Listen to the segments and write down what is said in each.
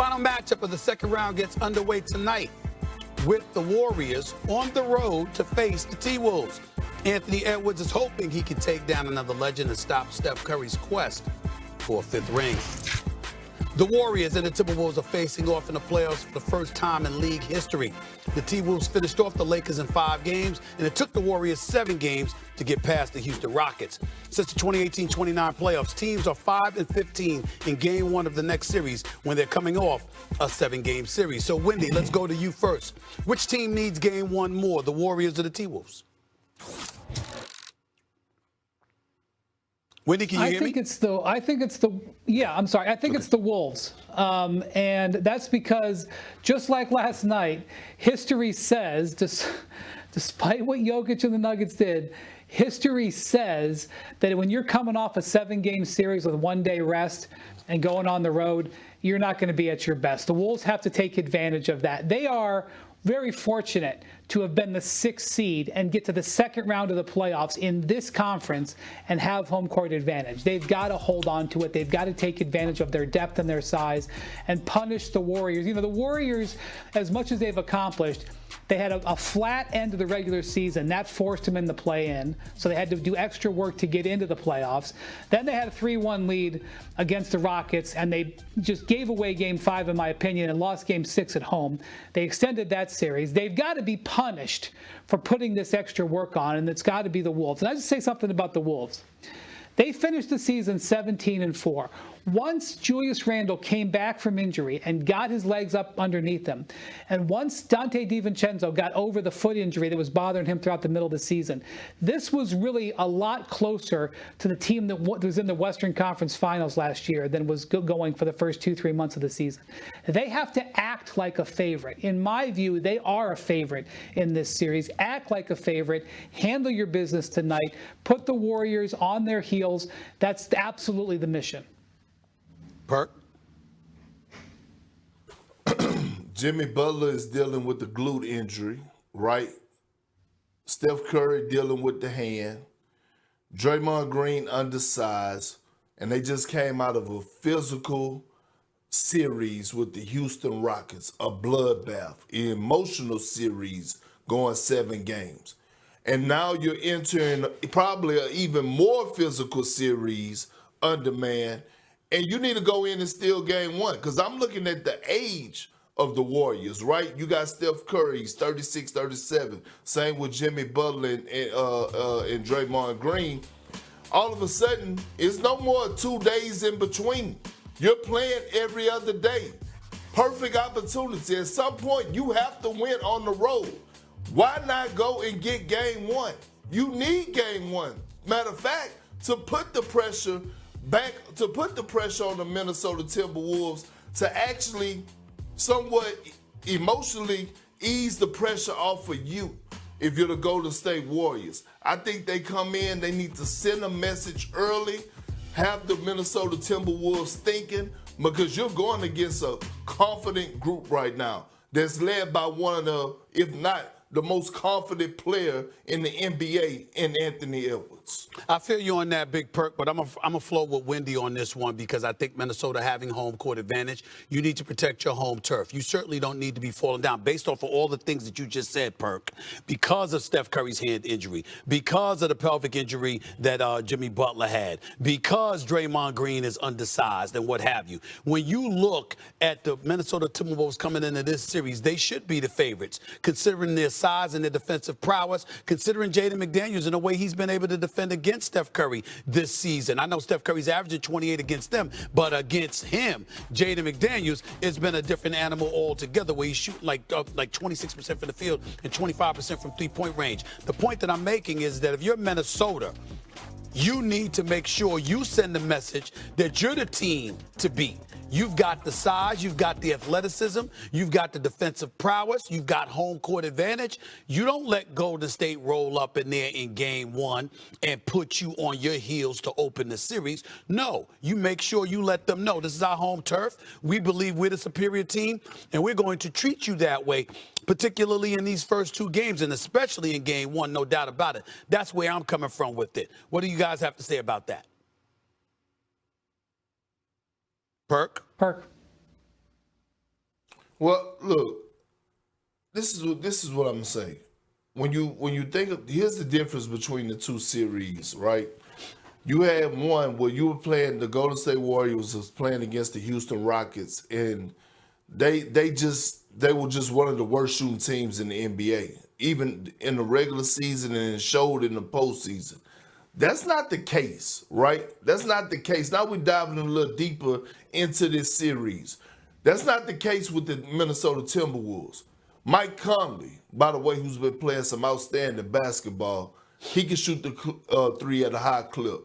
final matchup of the second round gets underway tonight with the Warriors on the road to face the T-Wolves. Anthony Edwards is hoping he can take down another legend and stop Steph Curry's quest for a fifth ring. The Warriors and the Timberwolves are facing off in the playoffs for the first time in league history. The T-Wolves finished off the Lakers in 5 games, and it took the Warriors 7 games to get past the Houston Rockets. Since the 2018-29 playoffs, teams are 5-15 in Game 1 of the next series when they're coming off a 7-game series. So, Wendy, let's go to you first. Which team needs Game 1 more, the Warriors or the T-Wolves? Wendy, can you hear me? I think it's the Wolves. And that's because, just like last night, history says, despite what Jokic and the Nuggets did, history says that when you're coming off a 7-game series with 1 day rest and going on the road, you're not going to be at your best. The Wolves have to take advantage of that. They are very fortunate to have been the 6th seed and get to the second round of the playoffs in this conference and have home court advantage. They've got to hold on to it. They've got to take advantage of their depth and their size and punish the Warriors. You know, the Warriors, as much as they've accomplished, they had a flat end of the regular season. That forced them in the play-in, so they had to do extra work to get into the playoffs. Then they had a 3-1 lead against the Rockets, and they just gave away Game 5, in my opinion, and lost Game 6 at home. They extended that series. They've got to be punished for putting this extra work on, and it's got to be the Wolves. And I just say something about the Wolves. They finished the season 17-4. Once Julius Randle came back from injury and got his legs up underneath him, and once Dante DiVincenzo got over the foot injury that was bothering him throughout the middle of the season, this was really a lot closer to the team that was in the Western Conference Finals last year than was going for the first 2-3 months of the season. They have to act like a favorite. In my view, they are a favorite in this series. Act like a favorite. Handle your business tonight. Put the Warriors on their heels. That's absolutely the mission. Perk? Jimmy Butler is dealing with the glute injury, right? Steph Curry dealing with the hand. Draymond Green undersized. And they just came out of a physical series with the Houston Rockets, a bloodbath, an emotional series going 7 games. And now you're entering probably an even more physical series under man. And you need to go in and steal Game 1, because I'm looking at the age of the Warriors, right? You got Steph Curry, he's 36, 37. Same with Jimmy Butler and Draymond Green. All of a sudden, it's no more 2 days in between. You're playing every other day. Perfect opportunity. At some point, you have to win on the road. Why not go and get Game 1? You need Game 1. Matter of fact, to put the pressure on the Minnesota Timberwolves to actually somewhat emotionally ease the pressure off of you if you're the Golden State Warriors. I think they come in, they need to send a message early, have the Minnesota Timberwolves thinking, because you're going against a confident group right now that's led by one of the, if not the most confident player in the NBA in Anthony Edwards. I feel you on that, Big Perk, but I'm a flow with Wendy on this one, because I think Minnesota having home court advantage, you need to protect your home turf. You certainly don't need to be falling down based off of all the things that you just said, Perk, because of Steph Curry's hand injury, because of the pelvic injury that Jimmy Butler had, because Draymond Green is undersized and what have you. When you look at the Minnesota Timberwolves coming into this series, they should be the favorites, considering their size and their defensive prowess, considering Jaden McDaniels and the way he's been able to defend against Steph Curry this season. I know Steph Curry's averaging 28 against them, but against him, Jaden McDaniels, it's been a different animal altogether, where he's shooting like 26% from the field and 25% from three-point range. The point that I'm making is that if you're Minnesota, you need to make sure you send the message that you're the team to beat. You've got the size, you've got the athleticism, you've got the defensive prowess, you've got home court advantage. You don't let Golden State roll up in there in Game 1 and put you on your heels to open the series. No, you make sure you let them know this is our home turf. We believe we're the superior team, and we're going to treat you that way, particularly in these first 2 games, and especially in Game 1, no doubt about it. That's where I'm coming from with it. What do you guys have to say about that? Perk? Well, look, this is what I'm gonna say. When you think of, here's the difference between the two series, right? You had one where you were playing, the Golden State Warriors was playing against the Houston Rockets, and they were just one of the worst shooting teams in the NBA, even in the regular season, and it showed in the postseason. That's not the case, right? That's not the case. Now we're diving a little deeper into this series. That's not the case with the Minnesota Timberwolves. Mike Conley, by the way, who's been playing some outstanding basketball, he can shoot the three at a high clip.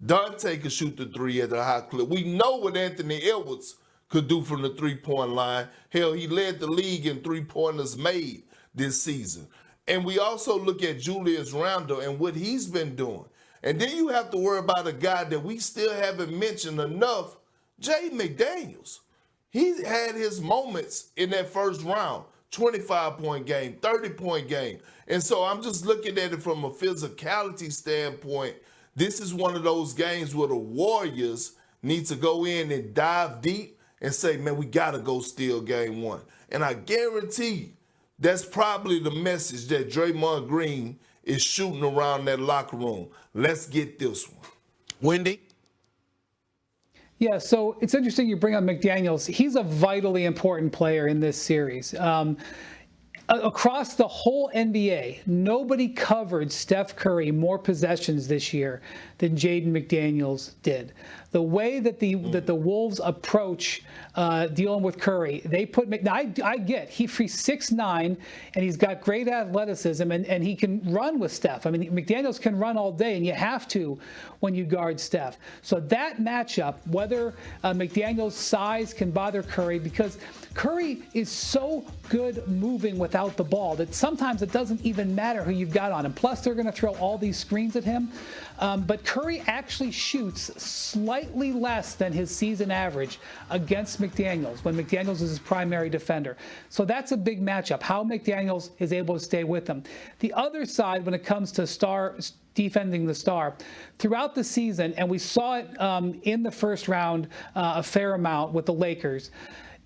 Dante can shoot the three at a high clip. We know what Anthony Edwards could do from the three-point line. Hell, he led the league in three-pointers made this season. And we also look at Julius Randle and what he's been doing. And then you have to worry about a guy that we still haven't mentioned enough, Jaden McDaniels. He had his moments in that first round, 25-point game, 30-point game. And so I'm just looking at it from a physicality standpoint. This is one of those games where the Warriors need to go in and dive deep and say, man, we got to go steal game one. And I guarantee that's probably the message that Draymond Green is shooting around that locker room. Let's get this one. Wendy? Yeah, so it's interesting you bring up McDaniels. He's a vitally important player in this series. Across the whole NBA, nobody covered Steph Curry more possessions this year than Jaden McDaniels did. The way that the Wolves approach dealing with Curry, they put I get he's 6'9", and he's got great athleticism, and he can run with Steph. I mean, McDaniels can run all day, and you have to when you guard Steph. So that matchup, whether McDaniels' size can bother Curry, because Curry is so good moving without the ball that sometimes it doesn't even matter who you've got on him. Plus, they're going to throw all these screens at him. But Curry actually shoots slightly less than his season average against McDaniels when McDaniels is his primary defender. So that's a big matchup, how McDaniels is able to stay with him. The other side, when it comes to defending the star, throughout the season, and we saw it in the first round a fair amount with the Lakers,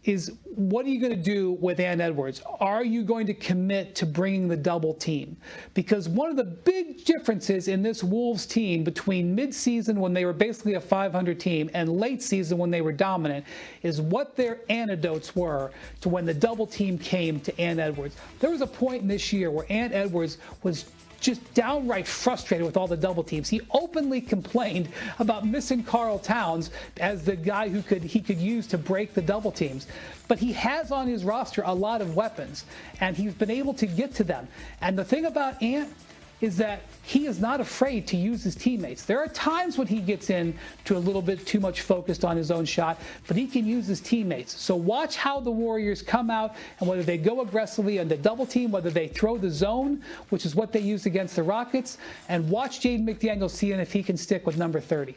is what are you going to do with Ant Edwards? Are you going to commit to bringing the double team? Because one of the big differences in this Wolves team between midseason, when they were basically a 500 team, and late season when they were dominant, is what their antidotes were to when the double team came to Ant Edwards. There was a point in this year where Ant Edwards was just downright frustrated with all the double teams. He openly complained about missing Karl Towns as the guy he could use to break the double teams. But he has on his roster a lot of weapons, and he's been able to get to them. And the thing about Ant is that he is not afraid to use his teammates. There are times when he gets in to a little bit too much focused on his own shot, but he can use his teammates. So watch how the Warriors come out and whether they go aggressively on the double team, whether they throw the zone, which is what they used against the Rockets, and watch Jaden McDaniels seeing if he can stick with number 30.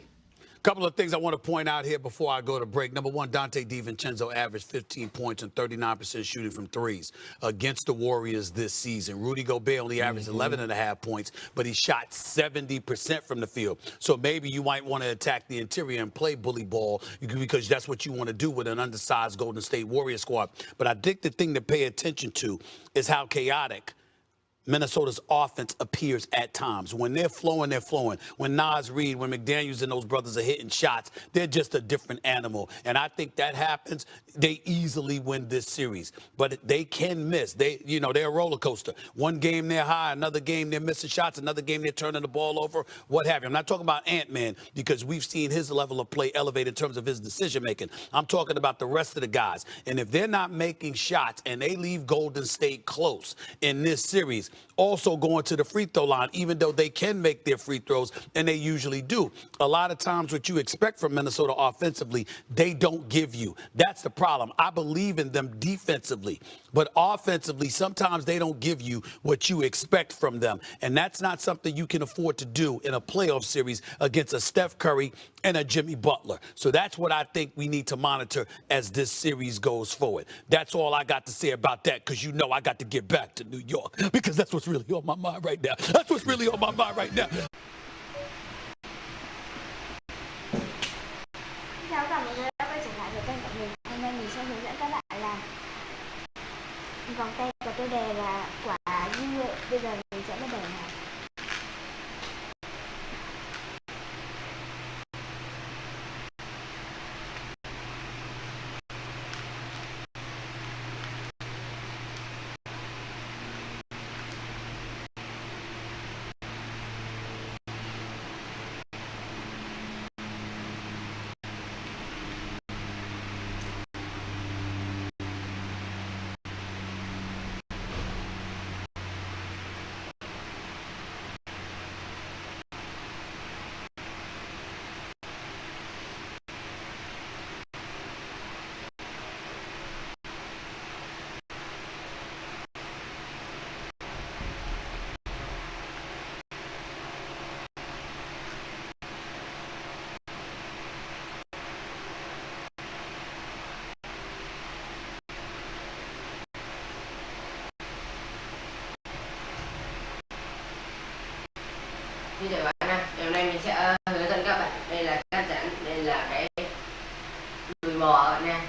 Couple of things I want to point out here before I go to break. Number one, Dante DiVincenzo averaged 15 points and 39% shooting from threes against the Warriors this season. Rudy Gobert only averaged 11.5 points, but he shot 70% from the field. So maybe you might want to attack the interior and play bully ball because that's what you want to do with an undersized Golden State Warriors squad. But I think the thing to pay attention to is how chaotic Minnesota's offense appears at times. When they're flowing, they're flowing. When Naz Reid, when McDaniels and those brothers are hitting shots, they're just a different animal. And I think that happens, they easily win this series. But they can miss. They're a roller coaster. One game they're high, another game they're missing shots, another game they're turning the ball over, what have you. I'm not talking about Ant-Man because we've seen his level of play elevate in terms of his decision-making. I'm talking about the rest of the guys. And if they're not making shots and they leave Golden State close in this series, also going to the free throw line, even though they can make their free throws, and they usually do. A lot of times what you expect from Minnesota offensively, they don't give you. That's the problem. I believe in them defensively, but offensively, sometimes they don't give you what you expect from them. And that's not something you can afford to do in a playoff series against a Steph Curry and a Jimmy Butler. So that's what I think we need to monitor as this series goes forward. That's all I got to say about that, because I got to get back to New York, because that's what's really on my mind right now. That's what's really on my mind right now. Chào tất cả mọi người đã quay trở lại với kênh của mình. Hôm nay mình sẽ hướng dẫn các bạn làm Vòng tay của tôi đề là quả duy nguyện. Bây giờ mình sẽ bắt đầu nào. Như vậy bạn nha, hôm nay mình sẽ hướng dẫn các bạn. Đây là cắt giãn, đây là cái đùi bò nha.